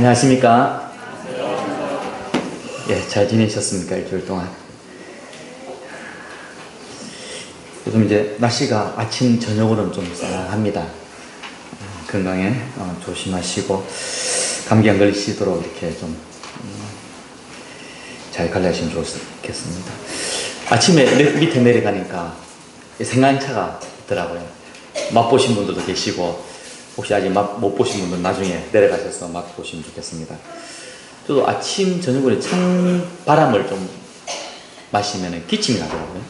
안녕하십니까? 예, 잘 지내셨습니까? 일주일 동안. 요즘 이제 날씨가 아침, 저녁으로는 좀 쌀쌀합니다. 건강에 조심하시고, 감기 안 걸리시도록 이렇게 좀 잘 관리하시면 좋겠습니다. 아침에 밑에 내려가니까 생강차가 있더라고요. 맛보신 분들도 계시고, 혹시 아직 맛 못 보신 분들은 나중에 내려가셔서 맛보시면 좋겠습니다. 저도 아침, 저녁으로 찬 바람을 좀 마시면 기침이 나더라고요.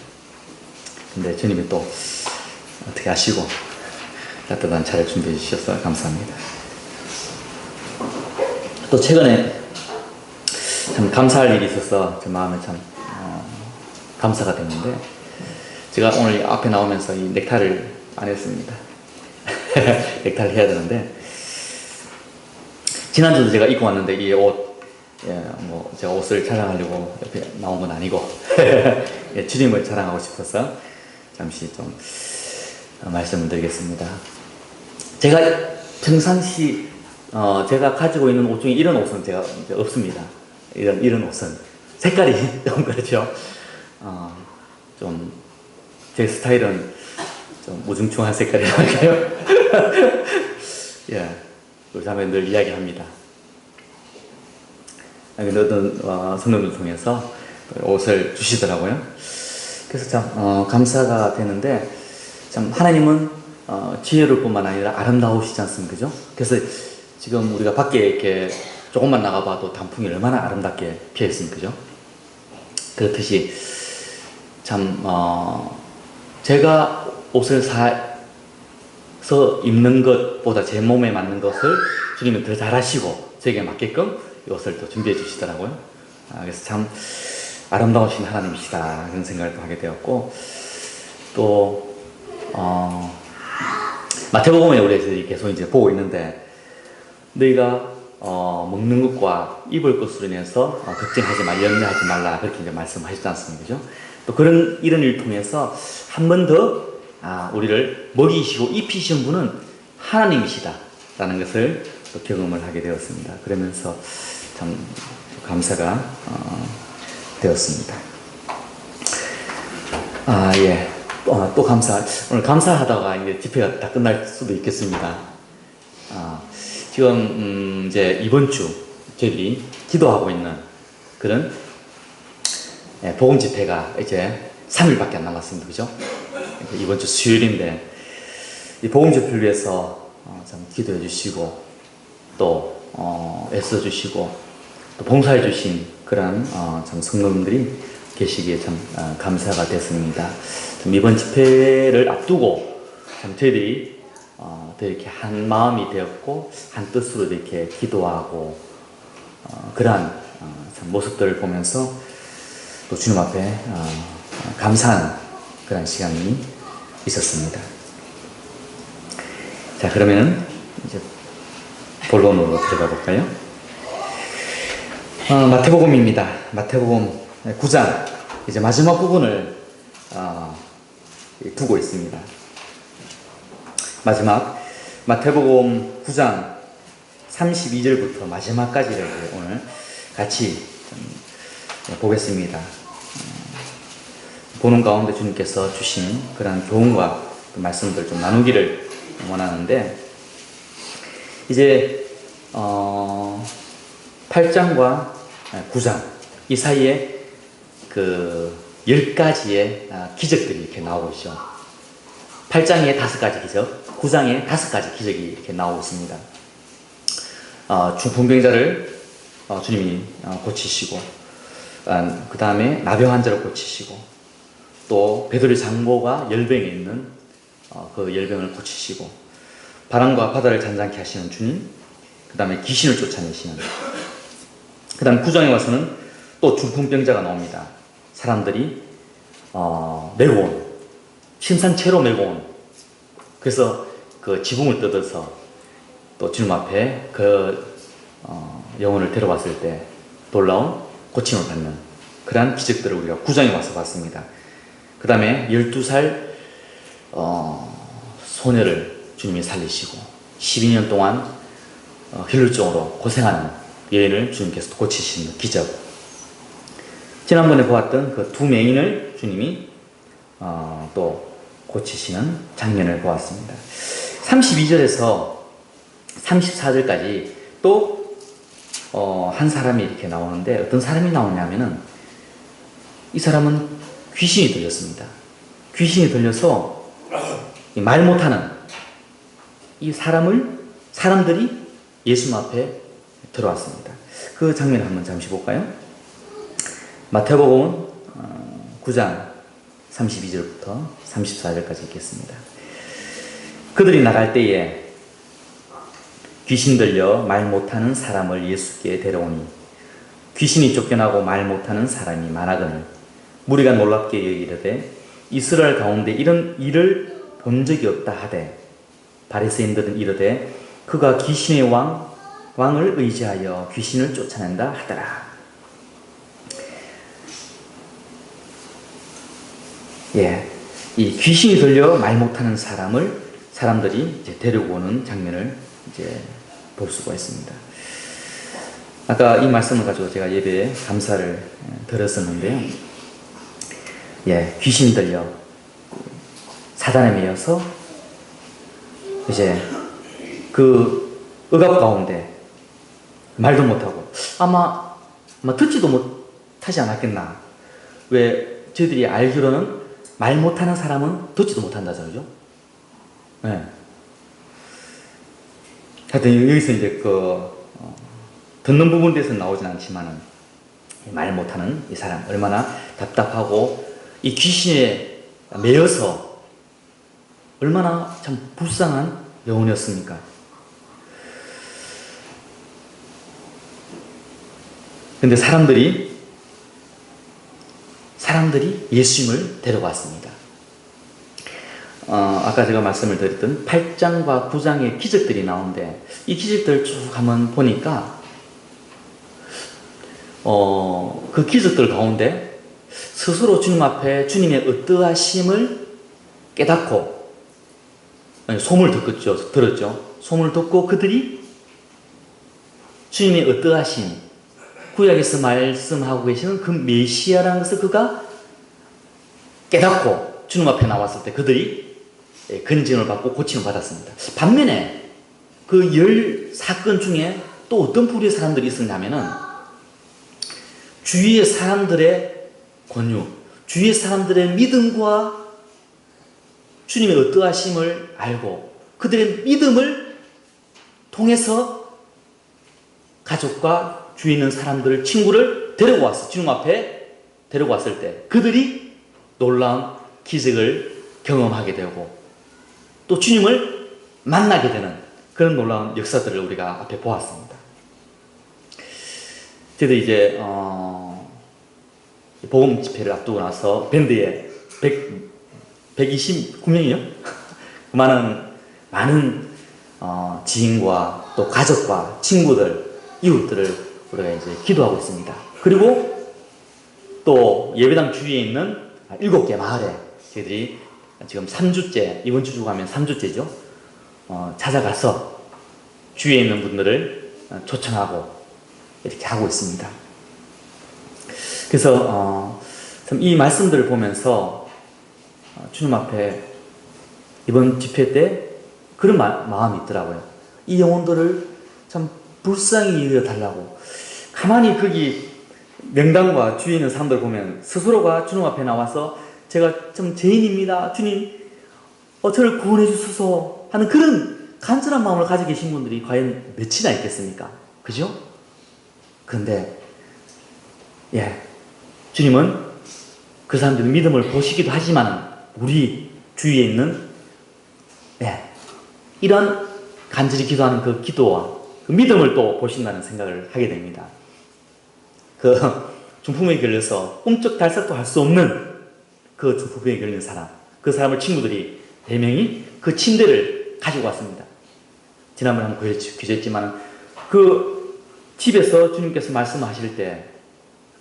근데 주님이 또 어떻게 하시고 따뜻한 차를 준비해 주셔서 감사합니다. 또 최근에 참 감사할 일이 있어서 제 마음에 참 감사가 됐는데, 제가 오늘 앞에 나오면서 이 넥타이를 안 했습니다. 넥타이를 해야 되는데, 지난주도 제가 입고 왔는데 이 옷, 뭐 제가 옷을 자랑하려고 옆에 나온 건 아니고 주님을 자랑하고 싶어서 잠시 좀 말씀을 드리겠습니다. 제가 평상시 제가 가지고 있는 옷 중에 이런 옷은 제가 이제 없습니다. 이런 옷은 색깔이 좀 그렇죠. 좀 제 스타일은 좀 우중충한 색깔이랄까요? 예, 우리 자매 늘 이야기합니다. 근데 어떤 성도들 통해서 옷을 주시더라고요. 그래서 참 감사가 되는데, 참 하나님은 지혜로울 뿐만 아니라 아름다우시지 않습니까? 그죠? 그래서 지금 우리가 밖에 이렇게 조금만 나가봐도 단풍이 얼마나 아름답게 피어있습니까? 그죠? 그렇듯이 참 제가 옷을 사서 입는 것보다 제 몸에 맞는 것을 주님은 더 잘하시고 저에게 맞게끔 이 옷을 또 준비해 주시더라고요. 그래서 참 아름다우신 하나님이시다, 그런 생각을 또 하게 되었고, 또 마태복음에 우리 계속 이제 보고 있는데, 너희가 먹는 것과 입을 것으로 인해서 걱정하지 마, 염려하지 말라, 그렇게 이제 말씀하셨지 않습니까? 그죠? 또 이런 일을 통해서 한 번 더 우리를 먹이시고 입히시는 분은 하나님이시다라는 것을 또 경험을 하게 되었습니다. 그러면서 참 감사가 되었습니다. 예. 또 오늘 감사하다가 이제 집회가 다 끝날 수도 있겠습니다. 지금 이제 이번 주 저희들이 기도하고 있는 그런 복음 집회가 이제 3일밖에 안 남았습니다. 그죠? 이번 주 수요일인데, 이 복음 집회를 위해서 참 기도해 주시고, 또 애써 주시고, 또 봉사해 주신 그런 참 성도님들이 계시기에 참 감사가 됐습니다. 참 이번 집회를 앞두고 참 저희들이 또 이렇게 한 마음이 되었고 한 뜻으로 이렇게 기도하고 그러한 참 모습들을 보면서 또 주님 앞에 감사한 그런 시간이 있었습니다. 자, 그러면 이제 본론으로 들어가 볼까요? 마태복음입니다. 마태복음 9장 이제 마지막 부분을 두고 있습니다. 마지막 마태복음 9장 32절부터 마지막까지를 오늘 같이 보겠습니다. 보는 가운데 주님께서 주신 그런 교훈과 말씀들 좀 나누기를 원하는데, 이제 8장과 9장 이 사이에 그 10가지의 기적들이 이렇게 나오고 있죠. 8장에 5가지 기적, 9장에 5가지 기적이 이렇게 나오고 있습니다. 중풍병자를 주님이 고치시고, 그 다음에 나병 환자를 고치시고, 또 베드로의 장보가 열병에 있는 그 열병을 고치시고, 바람과 바다를 잔잔케 하시는 주님, 그 다음에 귀신을 쫓아내시는, 그 다음 9장에 와서는 또 중풍병자가 나옵니다. 사람들이 메고 온, 심상채로 메고 온, 그래서 그 지붕을 뜯어서 또 주님 앞에 그 영혼을 데려왔을 때 놀라운 고침을 받는 그러한 기적들을 우리가 9장에 와서 봤습니다. 그 다음에 12살 소녀를 주님이 살리시고 12년 동안 혈루증으로 고생하는 여인을 주님께서 고치시는 기적. 지난번에 보았던 그 두 맹인을 주님이 또 고치시는 장면을 보았습니다. 32절에서 34절까지 또 한 사람이 이렇게 나오는데, 어떤 사람이 나오냐면은 이 사람은 귀신이 들렸습니다. 귀신이 들려서 말 못하는 이 사람들이 예수님 앞에 들어왔습니다. 그 장면을 한번 잠시 볼까요? 마태복음 9장 32절부터 34절까지 읽겠습니다. 그들이 나갈 때에 귀신 들려 말 못하는 사람을 예수께 데려오니 귀신이 쫓겨나고 말 못하는 사람이 많아거늘 무리가 놀랍게 여기이르되 이스라엘 가운데 이런 일을 본 적이 없다 하되, 바리새인들은 이르되 그가 귀신의 왕을 의지하여 귀신을 쫓아낸다 하더라. 이 귀신이 들려 말 못하는 사람들이 이제 데리고 오는 장면을 이제 볼 수가 있습니다. 아까 이 말씀을 가지고 제가 예배에 감사를 드렸었는데요. 귀신 들려 사단에 매여서 이제 그 억압 가운데 말도 못하고 아마 듣지도 못하지 않았겠나. 왜 저희들이 알기로는 말 못하는 사람은 듣지도 못한다잖아요. 그죠? 하여튼 여기서 이제 듣는 부분에 대해서는 나오진 않지만은 말 못하는 이 사람 얼마나 답답하고 이 귀신에 매여서 얼마나 참 불쌍한 영혼이었습니까? 근데 사람들이 예수님을 데려왔습니다. 아까 제가 말씀을 드렸던 8장과 9장의 기적들이 나오는데, 이 기적들 쭉 한번 보니까 그 기적들 가운데 스스로 주님 앞에 주님의 어떠하심을 깨닫고 소문을 들었죠. 소문을 듣고 그들이 주님의 어떠하심, 구약에서 말씀하고 계시는 그 메시아라는 것을 그가 깨닫고 주님 앞에 나왔을 때 그들이 건징을 받고 고침을 받았습니다. 반면에 그 10사건 중에 또 어떤 부류의 사람들이 있었냐면은, 주위의 사람들의 권유, 주위의 사람들의 믿음과 주님의 어떠하심을 알고 그들의 믿음을 통해서 가족과 주위에 있는 사람들, 친구를 주님 앞에 데리고 왔을 때 그들이 놀라운 기적을 경험하게 되고 또 주님을 만나게 되는 그런 놀라운 역사들을 우리가 앞에 보았습니다. 저희도 이제 복음 집회를 앞두고 나서 밴드에 129명이요? 많은 지인과 또 가족과 친구들, 이웃들을 우리가 이제 기도하고 있습니다. 그리고 또 예배당 주위에 있는 7개 마을에 저희들이 지금 3주째, 이번 주 주고 하면 3주째죠. 찾아가서 주위에 있는 분들을 초청하고 이렇게 하고 있습니다. 그래서 참 이 말씀들을 보면서 주님 앞에 이번 집회 때 그런 마음이 있더라고요. 이 영혼들을 참 불쌍히 여겨달라고. 가만히 거기 명당과 주위에 있는 사람들 보면 스스로가 주님 앞에 나와서 제가 좀 죄인입니다. 주님, 저를 구원해 주소서 하는 그런 간절한 마음을 가지고 계신 분들이 과연 몇이나 있겠습니까? 그죠? 그런데 주님은 그 사람들의 믿음을 보시기도 하지만 우리 주위에 있는 이런 간절히 기도하는 그 기도와 그 믿음을 또 보신다는 생각을 하게 됩니다. 그 중풍에 걸려서 움쩍달싹도 할 수 없는 그 중풍에 걸린 사람, 그 사람을 친구들이 4명이 그 침대를 가지고 왔습니다. 지난번에 한번 규제했지만 그 집에서 주님께서 말씀하실 때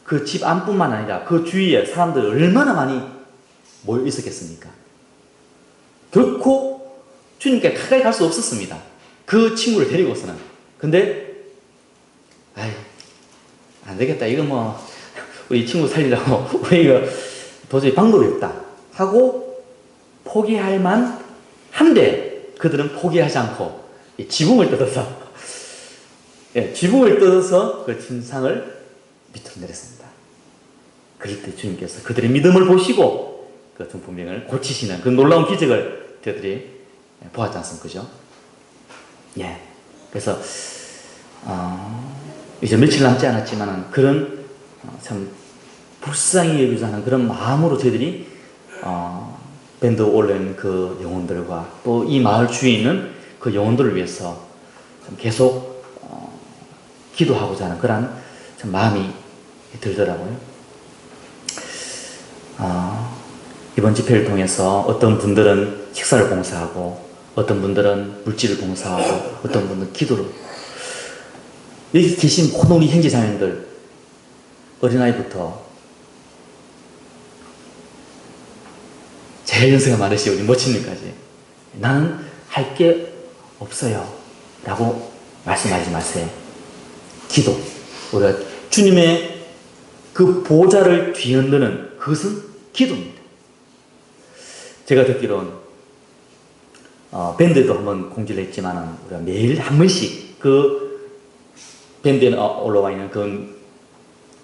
그 집 안뿐만 아니라 그 주위에 사람들 얼마나 많이 모여 있었겠습니까? 결코 주님께 가까이 갈 수 없었습니다. 그 친구를 데리고서는. 근데 안 되겠다. 이거 뭐 우리 친구 살리라고 우리 이거 도저히 방법이 없다 하고 포기할 만 한데 그들은 포기하지 않고 지붕을 뜯어서 지붕을 뜯어서 그 진상을 밑으로 내렸습니다. 그럴 때 주님께서 그들의 믿음을 보시고 그 중풍병을 고치시는 그 놀라운 기적을 저희들이 보았지 않습니까? 그죠? 예. 그래서 이제 며칠 남지 않았지만 그런 참 불쌍히 여기자 하는 그런 마음으로 저희들이 밴드 올린 그 영혼들과 또 이 마을 주위에 있는 그 영혼들을 위해서 계속 기도하고자 하는 그런 참 마음이 들더라고요. 이번 집회를 통해서 어떤 분들은 식사를 봉사하고 어떤 분들은 물질을 봉사하고 어떤 분들은 기도를, 여기 계신 모든 우리 형제자매들 어린아이부터 제일 연세가 많으신 우리 모친님까지 나는 할 게 없어요 라고 말씀하지 마세요. 기도, 우리가 주님의 그 보좌를 뒤흔드는 그것은 기도입니다. 제가 듣기로는 밴드에도 한번 공지를 했지만 우리가 매일 한 번씩 그 밴드에 올라와 있는 그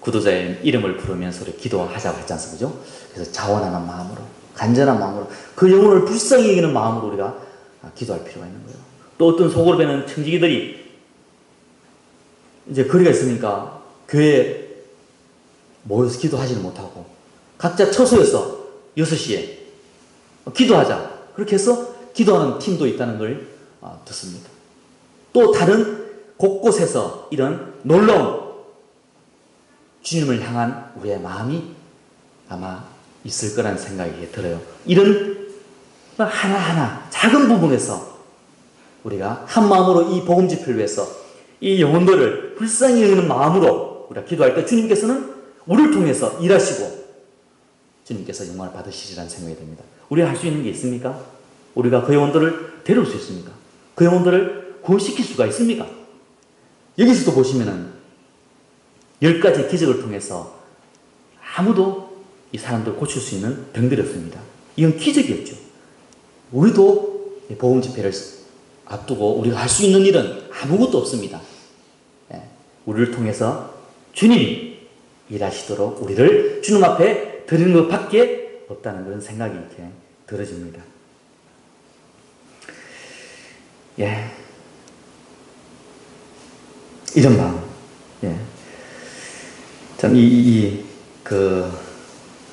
구도자의 이름을 부르면서 우리 기도하자고 했지 않습니까? 그래서 자원하는 마음으로, 간절한 마음으로, 그 영혼을 불쌍히 여기는 마음으로 우리가 기도할 필요가 있는 거예요. 또 어떤 속으로 배는 청지기들이 이제 거리가 있으니까 교회에 모여서 기도하지는 못하고 각자 처소에서 6시에 기도하자 그렇게 해서 기도하는 팀도 있다는 걸 듣습니다. 또 다른 곳곳에서 이런 놀라운 주님을 향한 우리의 마음이 아마 있을 거라는 생각이 들어요. 이런 하나하나 작은 부분에서 우리가 한 마음으로 이 복음 집회를 위해서 이 영혼들을 불쌍히 여기는 마음으로 우리가 기도할 때 주님께서는 우리를 통해서 일하시고 주님께서 영광을 받으시리라는 생각이 듭니다. 우리가 할 수 있는 게 있습니까? 우리가 그 영혼들을 데려올 수 있습니까? 그 영혼들을 구원시킬 수가 있습니까? 여기서도 보시면은 10가지 기적을 통해서 아무도 이 사람들 고칠 수 있는 병들이 없습니다. 이건 기적이었죠. 우리도 복음 집회를 앞두고 우리가 할 수 있는 일은 아무것도 없습니다. 우리를 통해서 주님이 일하시도록 우리를 주님 앞에 드리는 것밖에 없다는 그런 생각이 이렇게 들어집니다. 예. 이런 마음. 예. 참,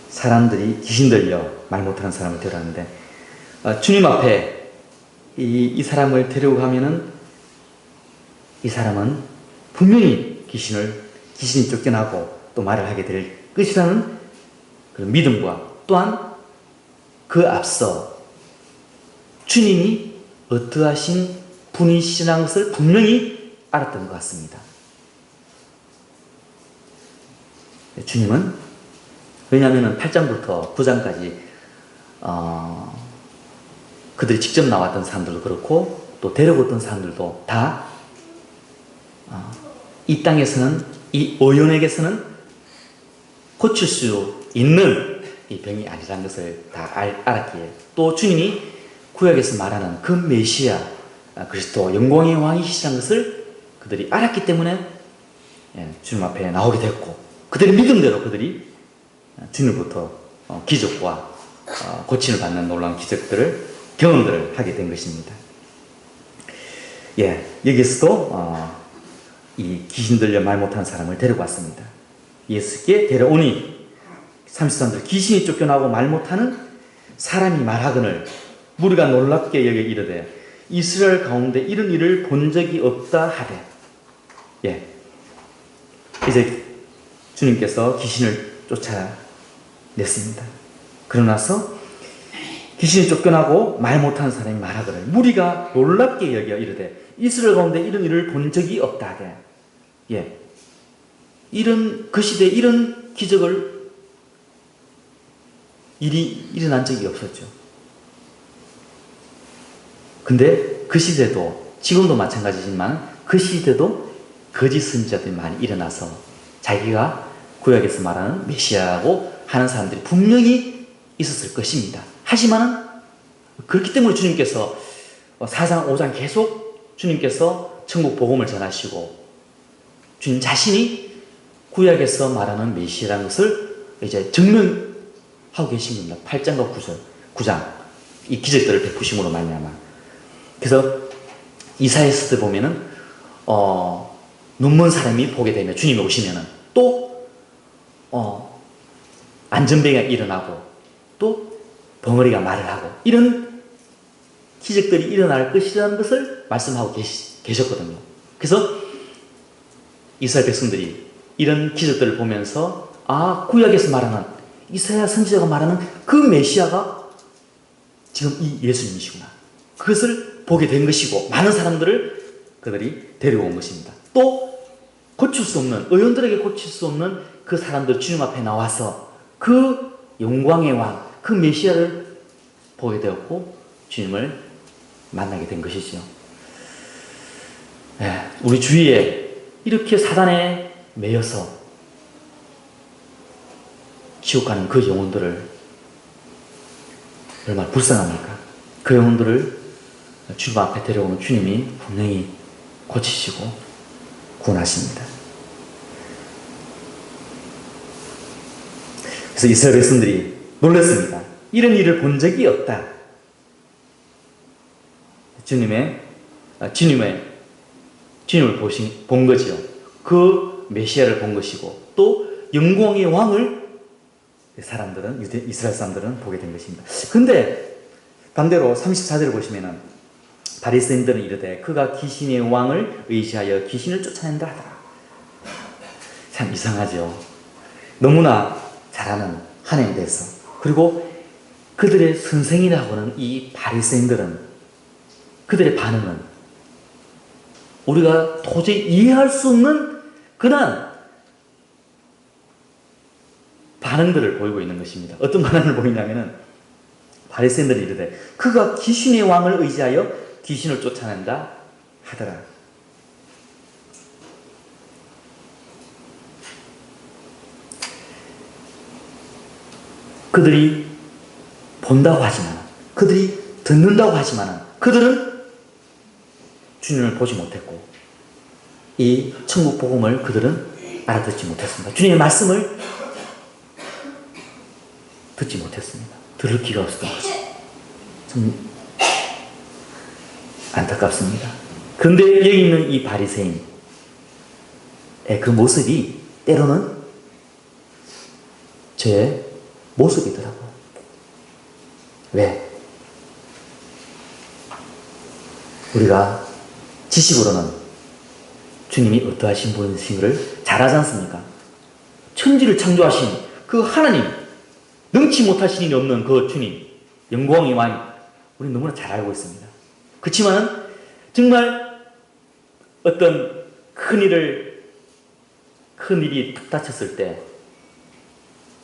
사람들이 귀신 들려 말 못하는 사람을 데려왔는데, 주님 앞에 이 사람을 데려가면은 이 사람은 분명히 귀신이 쫓겨나고 또 말을 하게 될 것이라는 그런 믿음과 또한 그 앞서 주님이 어떠하신 분이시라는 것을 분명히 알았던 것 같습니다. 주님은 왜냐하면 8장부터 9장까지 그들이 직접 나왔던 사람들도 그렇고 또 데려왔던 사람들도 다 이 땅에서는 이 어연에게서는 고칠 수 있는 이 병이 아니라는 것을 다 알았기에 또 주님이 구약에서 말하는 그 메시아 그리스도 영광의 왕이시라는 것을 그들이 알았기 때문에 주님 앞에 나오게 됐고 그들의 믿음대로 그들이 주님부터 기적과 고침을 받는 놀라운 경험들을 하게 된 것입니다. 여기서도 이 귀신 들려 말 못하는 사람을 데리고 왔습니다. 예수께 데려오니 30사람들 귀신이 쫓겨나고 말 못하는 사람이 말하거늘 무리가 놀랍게 여겨 이르되 이스라엘 가운데 이런 일을 본 적이 없다 하되 이제 주님께서 귀신을 쫓아냈습니다. 그러고 나서 귀신이 쫓겨나고 말 못하는 사람이 말하거늘 무리가 놀랍게 여겨 이르되 이스라엘 가운데 이런 일을 본 적이 없다 하되 그 시대에 이런 일이 일어난 적이 없었죠. 근데 그 시대도 지금도 마찬가지지만 그 시대도 거짓 선지자들이 많이 일어나서 자기가 구약에서 말하는 메시아라고 하는 사람들이 분명히 있었을 것입니다. 하지만은 그렇기 때문에 주님께서 4장, 5장 계속 주님께서 천국 복음을 전하시고 주님 자신이 구약에서 말하는 메시아라는 것을 이제 증명하고 계신 겁니다. 8장과 9장 이 기적들을 베푸심으로 말미암아. 그래서 이사야서도 보면은 눈먼 사람이 보게 되면 주님이 오시면은 또 안전병이가 일어나고 또 벙어리가 말을 하고 이런 기적들이 일어날 것이라는 것을 말씀하고 계셨거든요. 그래서 이스라엘 백성들이 이런 기적들을 보면서 구약에서 말하는 이사야 선지자가 말하는 그 메시아가 지금 이 예수님이시구나. 그것을 보게 된 것이고 많은 사람들을 그들이 데려온 것입니다. 또 고칠 수 없는 의원들에게 고칠 수 없는 그 사람들 주님 앞에 나와서 그 영광의 왕, 그 메시아를 보게 되었고 주님을 만나게 된 것이죠. 우리 주위에 이렇게 사단에 매여서 지옥 가는 그 영혼들을 얼마나 불쌍합니까? 그 영혼들을 주님 앞에 데려오는 주님이 분명히 고치시고 구원하십니다. 그래서 이스라엘 백성들이 놀랐습니다. 이런 일을 본 적이 없다. 주님을 본 거지요. 그 메시아를 본 것이고 또 영광의 왕을 이스라엘 사람들은 보게 된 것입니다. 근데 반대로 34절을 보시면은 바리새인들은 이르되 그가 귀신의 왕을 의지하여 귀신을 쫓아낸다 하더라. 참 이상하죠. 너무나 잘하는 하나님에 대해서. 그리고 그들의 선생이라고 하는 이 바리새인들은 그들의 반응은 우리가 도저히 이해할 수 없는 그런 반응들을 보이고 있는 것입니다. 어떤 반응을 보이냐면은 바리새인들이 이르되 그가 귀신의 왕을 의지하여 귀신을 쫓아낸다 하더라. 그들이 본다고 하지만, 그들이 듣는다고 하지만 그들은 주님을 보지 못했고 이 천국 복음을 그들은 알아듣지 못했습니다. 주님의 말씀을 듣지 못했습니다. 들을 기가 없었던 거죠. 참 안타깝습니다. 그런데 여기 있는 이 바리새인의 그 모습이 때로는 제 모습이더라고요. 왜? 우리가 지식으로는 주님이 어떠하신 분이신지를 잘 알지 않습니까? 천지를 창조하신 그 하나님, 능치 못하신 일이 없는 그 주님, 영광의 왕, 우리는 너무나 잘 알고 있습니다. 그렇지만 정말 어떤 큰 일이 탁 닥쳤을 때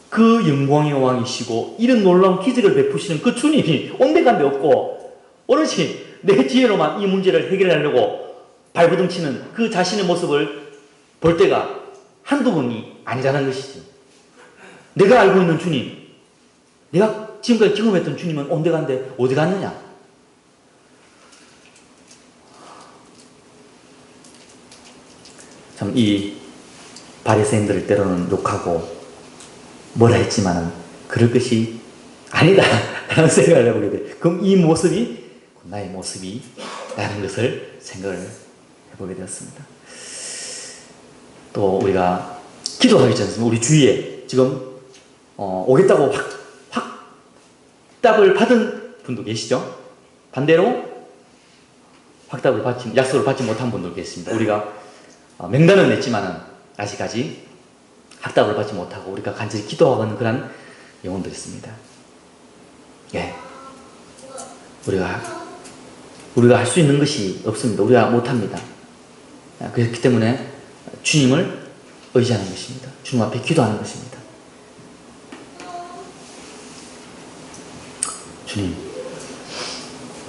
그 영광의 왕이시고 이런 놀라운 기적을 베푸시는 그 주님이 온데간데 없고 오롯이 내 지혜로만 이 문제를 해결하려고 발버둥치는 그 자신의 모습을 볼 때가 한두 번이 아니라는 것이죠. 내가 알고 있는 주님, 내가 지금까지 경험했던 주님은 온데간데 어디 갔느냐? 참 이 바리새인들을 때로는 욕하고 뭐라 했지만은 그럴 것이 아니다 라는 생각을 해보게 돼. 그럼 이 모습이 나의 모습이 라는 것을 생각을 해보게 되었습니다. 또 우리가 기도하기 전에 우리 주위에 지금 오겠다고 확답을 받은 분도 계시죠? 반대로 약속을 받지 못한 분도 계십니다. 우리가 명단은 냈지만은 아직까지 확답을 받지 못하고 우리가 간절히 기도하는 그런 영혼들이 있습니다. 예. 우리가 할 수 있는 것이 없습니다. 우리가 못합니다. 그렇기 때문에 주님을 의지하는 것입니다. 주님 앞에 기도하는 것입니다. 주님,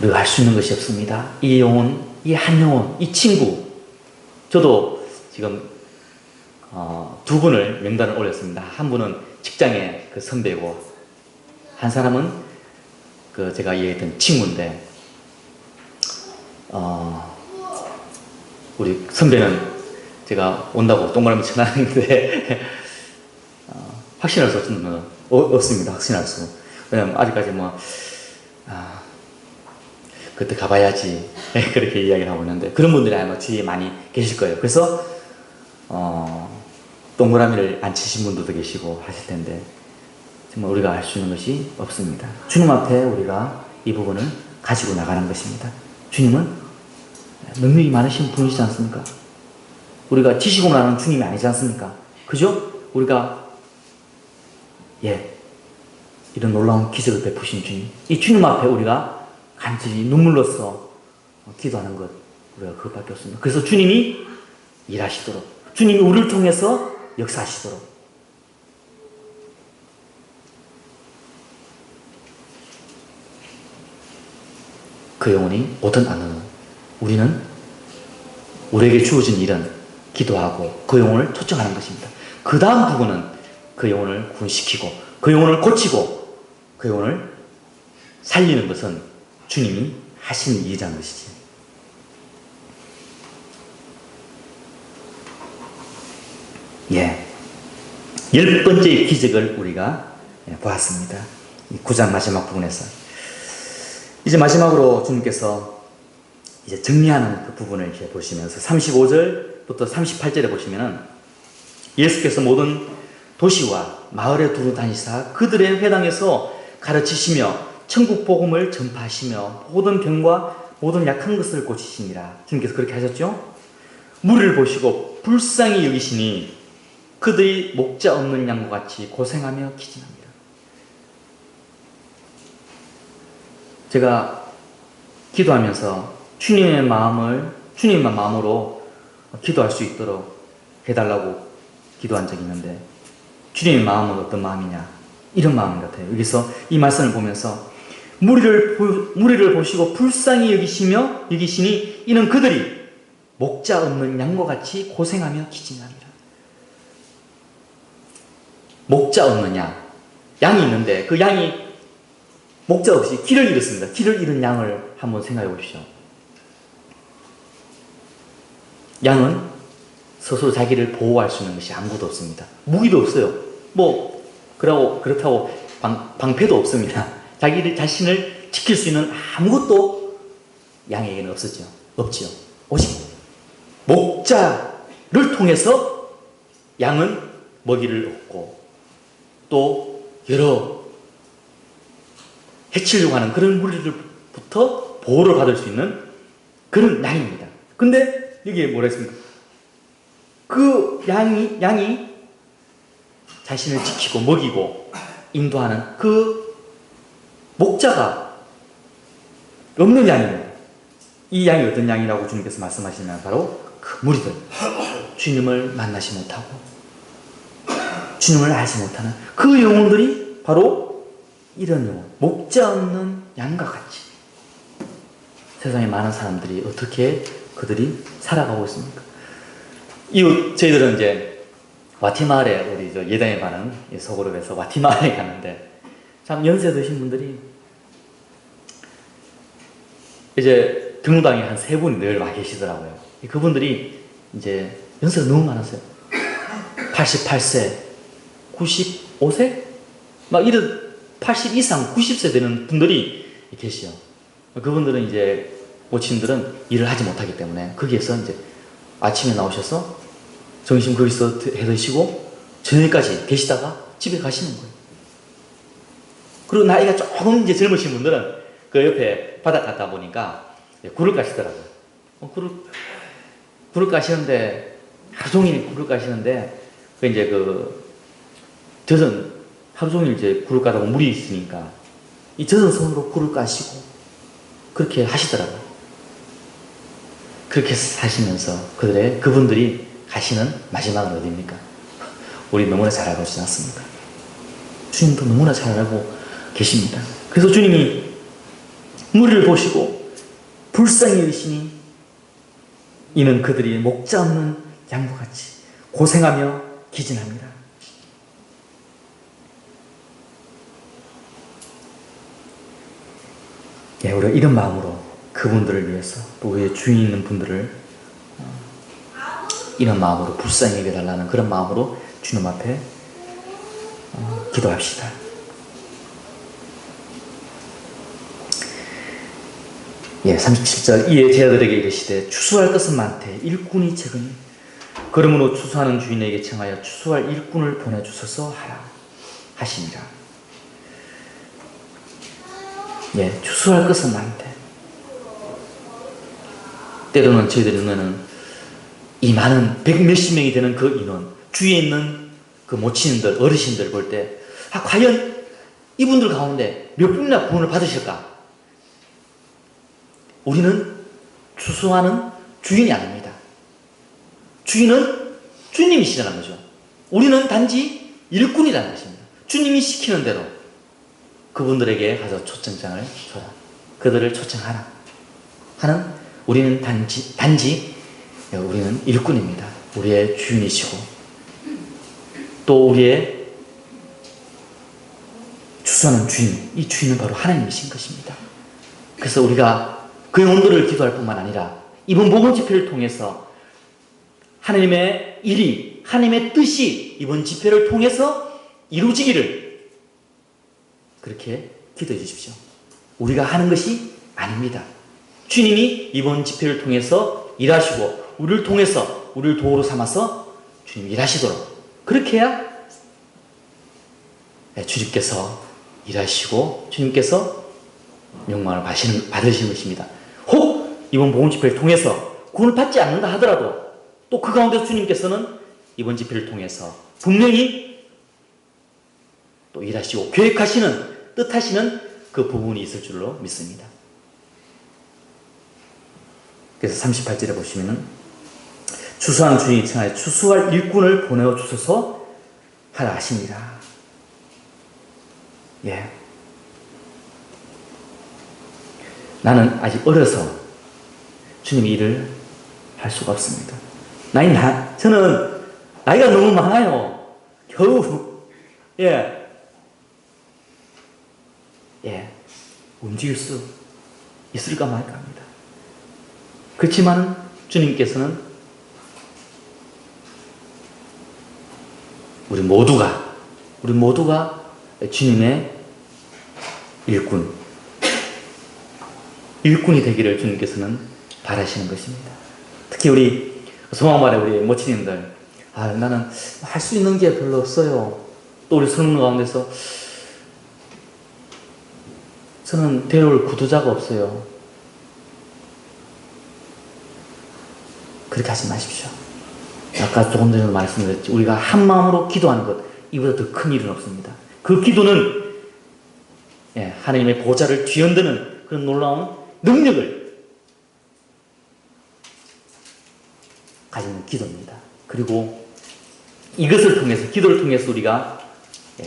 우리가 할 수 있는 것이 없습니다. 이 한 영혼, 이 친구, 저도 지금 두 분을 명단을 올렸습니다. 한 분은 직장의 그 선배고, 한 사람은 그 제가 얘기했던 친구인데, 우리 선배는 제가 온다고 동그라미 쳐놨는데, 확신할 수 없습니다. 확신할 수. 왜냐면 아직까지 그때 가봐야지. 그렇게 이야기를 하고 있는데, 그런 분들이 아마 주위에 많이 계실 거예요. 그래서, 동그라미를 안 치신 분들도 계시고 하실 텐데, 정말 우리가 할 수 있는 것이 없습니다. 주님 앞에 우리가 이 부분을 가지고 나가는 것입니다. 주님은 능력이 많으신 분이시지 않습니까? 우리가 지시고 나는 주님이 아니지 않습니까? 그죠? 우리가, 이런 놀라운 기적을 베푸신 주님. 이 주님 앞에 우리가 간절히 눈물로써 기도하는 것, 우리가 그것밖에 없습니다. 그래서 주님이 일하시도록, 주님이 우리를 통해서 역사하시도록, 그 영혼이 오든 안 오든 우리는 우리에게 주어진 일은 기도하고 그 영혼을 초청하는 것입니다. 그 다음 부분은 그 영혼을 구원시키고 그 영혼을 고치고 그 영혼을 살리는 것은 주님이 하시는 일이라는 것이지. 열 번째의 기적을 우리가 보았습니다. 9장 마지막 부분에서. 이제 마지막으로 주님께서 이제 정리하는 그 부분을 이제 보시면서 35절부터 38절에 보시면은 예수께서 모든 도시와 마을에 두루 다니사 그들의 회당에서 가르치시며 천국 복음을 전파하시며 모든 병과 모든 약한 것을 고치시니라. 주님께서 그렇게 하셨죠? 무리를 보시고 불쌍히 여기시니 그들이 목자 없는 양과 같이 고생하며 기진합니다. 제가 기도하면서 주님의 마음으로 기도할 수 있도록 해달라고 기도한 적이 있는데, 주님의 마음은 어떤 마음이냐? 이런 마음 같아요. 여기서 이 말씀을 보면서 무리를 보시고 불쌍히 여기시니 이는 그들이 목자 없는 양과 같이 고생하며 기진합니다. 목자 없는 양이 있는데 그 양이 목자 없이 길을 잃었습니다. 길을 잃은 양을 한번 생각해 보십시오. 양은 스스로 자기를 보호할 수 있는 것이 아무것도 없습니다. 무기도 없어요. 그렇다고 방패도 없습니다. 자신을 지킬 수 있는 아무것도 양에게는 없지요. 오직 목자를 통해서 양은 먹이를 얻고 또 여러 해치려고 하는 그런 무리들부터 보호를 받을 수 있는 그런 양입니다. 근데 여기에 뭐라 했습니까? 그 양이 자신을 지키고 먹이고 인도하는 그 목자가 없는 양입니다. 이 양이 어떤 양이라고 주님께서 말씀하시면 바로 그 무리들, 주님을 만나지 못하고 주님을 알지 못하는 그 영혼들이 바로 이런 영혼, 목자 없는 양과 같이 세상에 많은 사람들이 어떻게 그들이 살아가고 있습니까? 저희들은 이제 와티마을에 우리 예당에 가는 소그룹에서 와티마을에 갔는데 참 연세 드신 분들이 이제 등록당에 한 3분이 늘 와 계시더라고요. 그분들이 이제 연세가 너무 많았어요. 88세, 95세? 이런 80 이상, 90세 되는 분들이 계시요. 그분들은 이제 모친들은 일을 하지 못하기 때문에 거기에서 이제 아침에 나오셔서 점심 거기서 해 드시고 저녁까지 계시다가 집에 가시는 거예요. 그리고 나이가 조금 이제 젊으신 분들은 그 옆에 바닥 갔다 보니까 굴을 까시더라고요. 굴을 까시는데 하루 종일 굴을 까시는데 이제 젖은 하루 종일 이제 굴을 까다 보면 물이 있으니까 이 젖은 손으로 굴을 까시고 그렇게 하시더라고요. 그렇게 사시면서 그분들이 가시는 마지막은 어디입니까? 우리 너무나 잘 알고 있지 않습니까? 주님도 너무나 잘 알고 계십니다. 그래서 주님이 무리를 보시고 불쌍히 여기시니 이는 그들이 목자 없는 양과 같이 고생하며 기진합니다. 예, 우리가 이런 마음으로 그분들을 위해서 또 우리의 주인 있는 분들을 이런 마음으로 불쌍히 여겨달라는 그런 마음으로 주님 앞에 기도합시다. 예, 37절 이에 제자들에게 이르시되 추수할 것은 많되 일꾼이 적으니 그러므로 추수하는 주인에게 청하여 추수할 일꾼을 보내주소서 하라 하시니라. 예, 추수할 것은 많대. 때로는 저희들은 이 많은 백몇십 명이 되는 그 인원, 주위에 있는 그 모친들, 어르신들 볼 때, 과연 이분들 가운데 몇 분이나 구원을 받으실까? 우리는 추수하는 주인이 아닙니다. 주인은 주님이시라는 거죠. 우리는 단지 일꾼이라는 것입니다. 주님이 시키는 대로 그분들에게 가서 초청장을 줘라. 그들을 초청하라. 하는 우리는 단지 우리는 일꾼입니다. 우리의 주인이시고 또 우리의 추수하는 주인, 이 주인은 바로 하나님이신 것입니다. 그래서 우리가 그 영혼들을 기도할 뿐만 아니라 이번 복음 집회를 통해서 하나님의 일이, 하나님의 뜻이 이번 집회를 통해서 이루어지기를 그렇게 기도해 주십시오. 우리가 하는 것이 아닙니다. 주님이 이번 집회를 통해서 일하시고 우리를 통해서 우리를 도구로 삼아서 주님이 일하시도록 그렇게 해야 주님께서 일하시고 주님께서 영광을 받으시는 것입니다. 혹 이번 복음 집회를 통해서 구원을 받지 않는다 하더라도 또 그 가운데서 주님께서는 이번 집회를 통해서 분명히 또 일하시고 계획하시는 뜻하시는 그 부분이 있을 줄로 믿습니다. 그래서 38절에 보시면은 추수하는 주인이 청하여 추수할 일꾼을 보내어 주소서 하라 하십니다. 예. 나는 아직 어려서 주님의 일을 할 수가 없습니다. 저는 나이가 너무 많아요. 겨우 움직일 수 있을까 말까 합니다. 그렇지만 주님께서는 우리 모두가 주님의 일꾼이 되기를 주님께서는 바라시는 것입니다. 특히 우리 소망말에 우리 모친님들, 나는 할 수 있는 게 별로 없어요. 또 우리 성도 가운데서 저는 데려올 구두자가 없어요. 그렇게 하지 마십시오. 아까 조금 전에 말씀드렸지, 우리가 한 마음으로 기도하는 것, 이보다 더 큰 일은 없습니다. 그 기도는 하나님의 보좌를 뒤흔드는 그런 놀라운 능력을 가진 기도입니다. 그리고 이것을 통해서, 기도를 통해서 우리가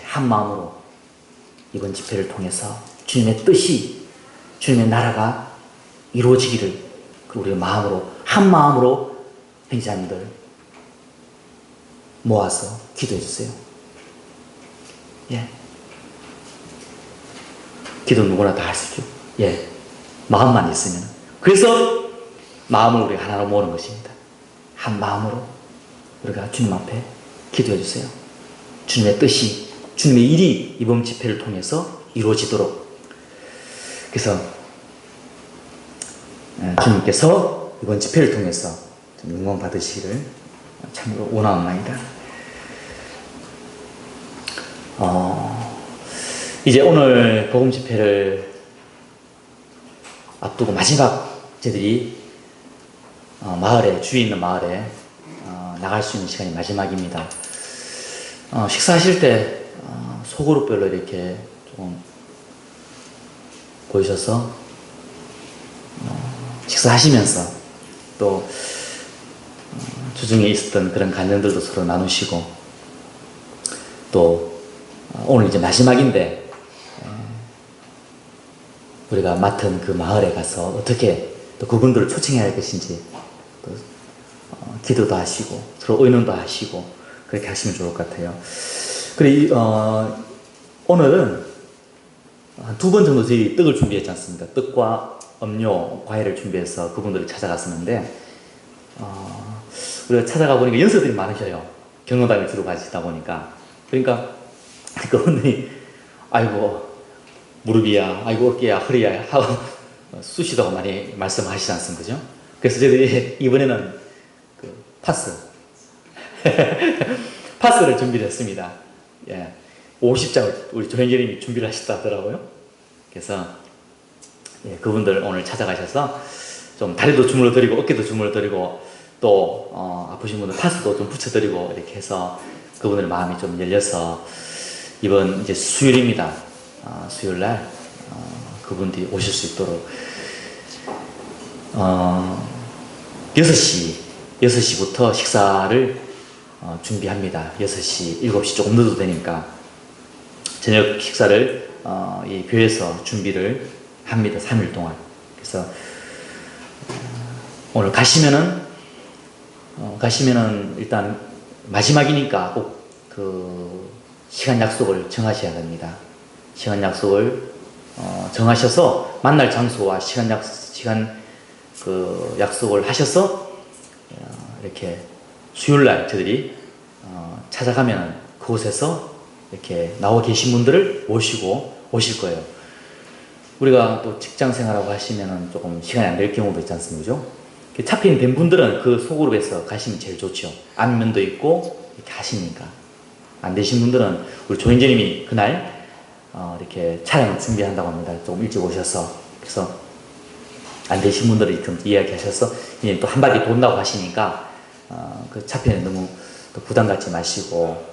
한 마음으로 이번 집회를 통해서 주님의 뜻이, 주님의 나라가 이루어지기를 우리의 마음으로, 한 마음으로 행자님들 모아서 기도해 주세요. 기도 누구나 다 할 수 있죠. 마음만 있으면. 그래서 마음을 우리가 하나로 모으는 것입니다. 한 마음으로 우리가 주님 앞에 기도해 주세요. 주님의 뜻이, 주님의 일이 이번 집회를 통해서 이루어지도록. 그래서 주님께서 이번 집회를 통해서 영광 받으시기를 참으로 원하옵나이다. 이제 오늘 복음 집회를 앞두고 마지막 저희들이 주위 있는 마을에 나갈 수 있는 시간이 마지막입니다. 식사하실 때 소그룹별로 이렇게 조금 보이셔서 식사하시면서 또 주중에 있었던 그런 간증들도 서로 나누시고, 또 오늘 이제 마지막인데 우리가 맡은 그 마을에 가서 어떻게 또 그분들을 초청해야 할 것인지 또 기도도 하시고 서로 의논도 하시고 그렇게 하시면 좋을 것 같아요. 그래, 오늘은 한 2번 정도 저희 떡을 준비했지 않습니까? 떡과 음료, 과일을 준비해서 그분들을 찾아갔었는데, 우리가 찾아가 보니까 연세들이 많으셔요. 경로당에 주로 가시다 보니까. 그러니까, 그분들이, 아이고, 무릎이야, 아이고, 어깨야, 허리야, 하고, 쑤시다고 많이 말씀하시지 않습니까? 그죠? 그래서 저희들이 이번에는 그 파스. 파스를 준비를 했습니다. 예. 50장을 우리 조현재님이 준비를 하셨다 하더라고요. 그래서 예, 그분들 오늘 찾아가셔서 좀 다리도 주물러 드리고 어깨도 주물러 드리고 또 아프신 분들 파스도 좀 붙여드리고 이렇게 해서 그분들 마음이 좀 열려서 이번 이제 수요일입니다. 수요일날 그분들이 오실 수 있도록 6시부터 식사를 준비합니다. 6시, 7시 조금 늦어도 되니까 저녁 식사를 이 교회에서 준비를 합니다. 3일 동안. 그래서 오늘 가시면은 일단 마지막이니까 꼭 그 시간 약속을 정하셔야 됩니다. 시간 약속을 정하셔서 만날 장소와 시간 그 약속을 하셔서 이렇게 수요일날 저희들이 찾아가면 그곳에서 이렇게 나와 계신 분들을 모시고 오실 거예요. 우리가 또 직장 생활하고 하시면은 조금 시간이 안 될 경우도 있지 않습니까? 차핀 된 분들은 그 소그룹에서 가시면 제일 좋죠. 안면도 있고 이렇게 하시니까. 안 되신 분들은 우리 조인재님이 그날 이렇게 촬영을 준비한다고 합니다. 조금 일찍 오셔서. 그래서 안 되신 분들이 좀 이야기하셔서 또 한 바퀴 돈다고 하시니까 그 차편에 너무 부담 갖지 마시고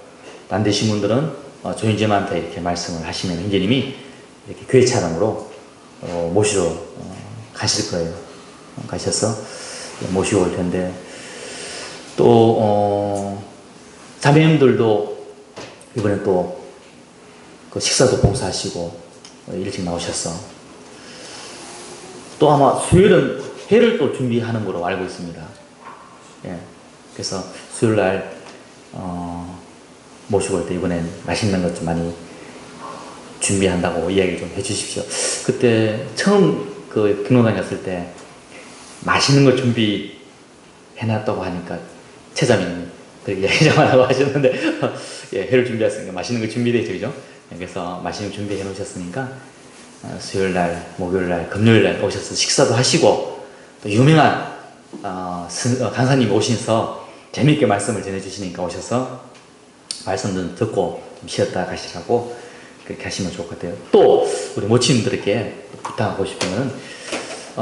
안 되신 분들은 조인재님한테 이렇게 말씀을 하시면 형제님이 이렇게 교회 차량으로 모시러 가실 거예요. 가셔서 모시고 올 텐데 또 자매님들도 이번에 또 그 식사도 봉사하시고 일찍 나오셔서 또 아마 수요일은 회를 또 준비하는 거로 알고 있습니다. 예. 그래서 수요일날 모시고 올 때 이번엔 맛있는 것 좀 많이 준비한다고 이야기 좀 해주십시오. 그때 처음 그 경로당 갔을 때 맛있는 걸 준비해놨다고 하니까 최자매님 그렇게 이야기 좀 하라고 하셨는데 예, 회를 준비했으니까 맛있는 걸 준비되죠, 그죠? 그래서 맛있는 거 준비해 놓으셨으니까 수요일날, 목요일날, 금요일날 오셔서 식사도 하시고 또 유명한 강사님 오셔서 재미있게 말씀을 전해주시니까 오셔서 말씀도 듣고 좀 쉬었다 가시라고 그렇게 하시면 좋을 것 같아요. 또 우리 모친들에게 부탁하고 싶으면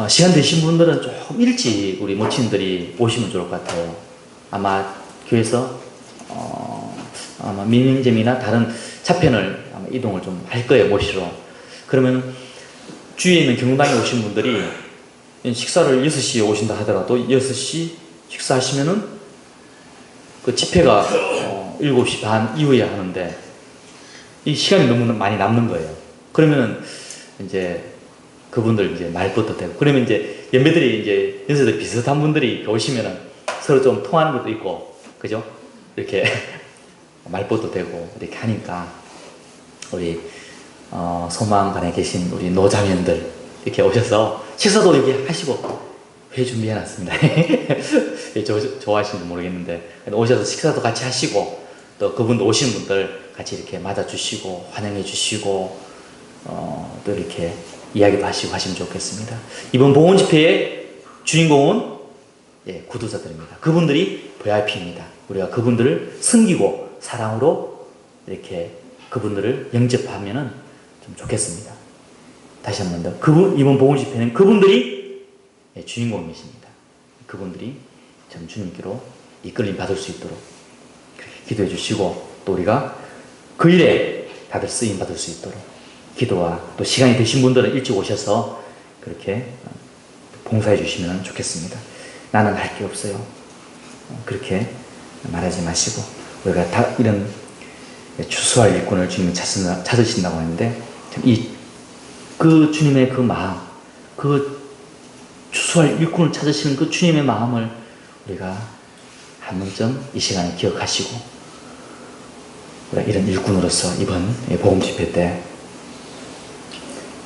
시간 되신 분들은 좀 일찍 우리 모친들이 오시면 좋을 것 같아요. 아마 교회에서 아마 민영잼이나 다른 차편을 아마 이동을 좀 할 거예요, 모시러. 그러면 주위에 있는 경로당에 오신 분들이 식사를 6시에 오신다 하더라도 6시 식사하시면은 그 집회가 7시 반 이후에 하는데 이 시간이 너무 많이 남는 거예요. 그러면은 이제 그분들 이제 말벗도 되고 그러면 이제 연배들이 이제 연세들 비슷한 분들이 오시면은 서로 좀 통하는 것도 있고 그죠? 이렇게 말벗도 되고 이렇게 하니까 우리 소망관에 계신 우리 노자면들 이렇게 오셔서 식사도 이렇게 하시고 회 준비해놨습니다. 좋아하시는지 모르겠는데 오셔서 식사도 같이 하시고 또 그분들 오시는 분들 같이 이렇게 맞아주시고 환영해 주시고 또 이렇게 이야기도 하시고 하시면 좋겠습니다. 이번 봉헌 집회의 주인공은 구도자들입니다. 그분들이 VIP입니다. 우리가 그분들을 섬기고 사랑으로 이렇게 그분들을 영접하면은 좀 좋겠습니다. 다시 한 번 더. 이번 봉헌 집회는 그분들이 주인공이십니다. 그분들이 참 주님께로 이끌림 받을 수 있도록 기도해 주시고 또 우리가 그 일에 다들 쓰임 받을 수 있도록 기도와 또 시간이 되신 분들은 일찍 오셔서 그렇게 봉사해 주시면 좋겠습니다. 나는 할 게 없어요. 그렇게 말하지 마시고 우리가 다 이런 추수할 일꾼을 주님이 찾으신다고 하는데 그 주님의 그 마음, 그 추수할 일꾼을 찾으시는 그 주님의 마음을 우리가 한 번쯤 이 시간에 기억하시고 우리가 이런 일꾼으로서 이번 복음 집회 때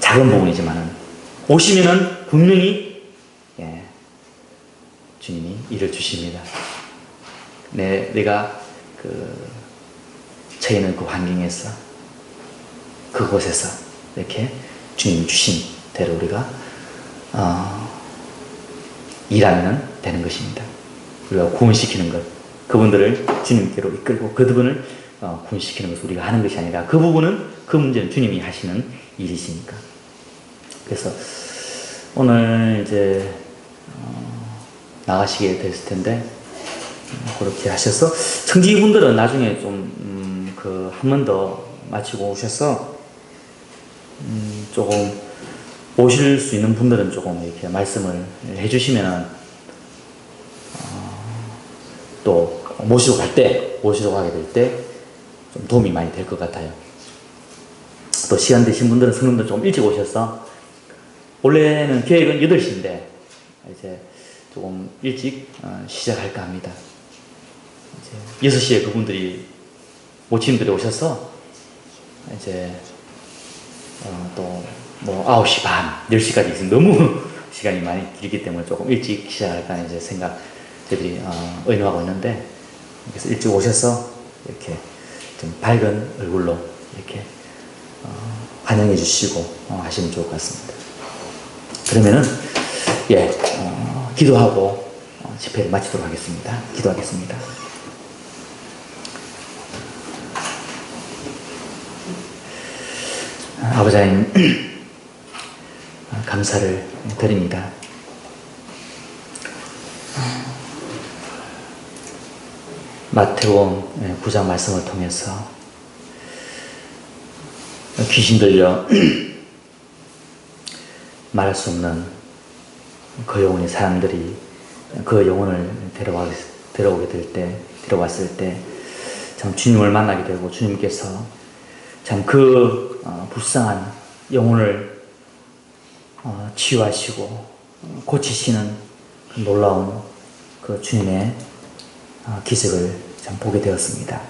작은 부분이지만은 오시면은 분명히 주님이 일을 주십니다. 내가 처해 있는 그 환경에서 그곳에서 이렇게 주님 주신 대로 우리가 일하면 되는 것입니다. 우리가 구원시키는 것, 그분들을 주님께로 이끌고 그분을 구원시키는 것을 우리가 하는 것이 아니라 그 부분은, 그 문제는 주님이 하시는 일이시니까. 그래서 오늘 이제 나가시게 됐을 텐데 그렇게 하셔서 청지기분들은 나중에 좀 한 번 더 마치고 오셔서 조금 오실 수 있는 분들은 조금 이렇게 말씀을 해주시면은 또 모시러 가게 될 때 좀 도움이 많이 될 것 같아요. 또 시간 되신 분들은 성도들 좀 일찍 오셔서, 원래는 계획은 8시인데 이제 조금 일찍 시작할까 합니다. 이제 6시에 그분들이 모친들이 오셔서 이제 또 뭐 9시 반, 10시까지 있으면 너무 시간이 많이 길기 때문에 조금 일찍 시작할까 이제 저희들이 의논하고 있는데, 그래서 일찍 오셔서 이렇게 좀 밝은 얼굴로 이렇게 환영해 주시고 하시면 좋을 것 같습니다. 그러면은 기도하고 집회를 마치도록 하겠습니다. 기도하겠습니다. 아버지 하나님, 감사를 드립니다. 마태복음 9장 말씀을 통해서 귀신 들려 말할 수 없는 그 영혼의 사람들이 그 영혼을 데려왔을 때 참 주님을 만나게 되고, 주님께서 참 그 불쌍한 영혼을 치유하시고 고치시는 그 놀라운 그 주님의 기적을 참 보게 되었습니다.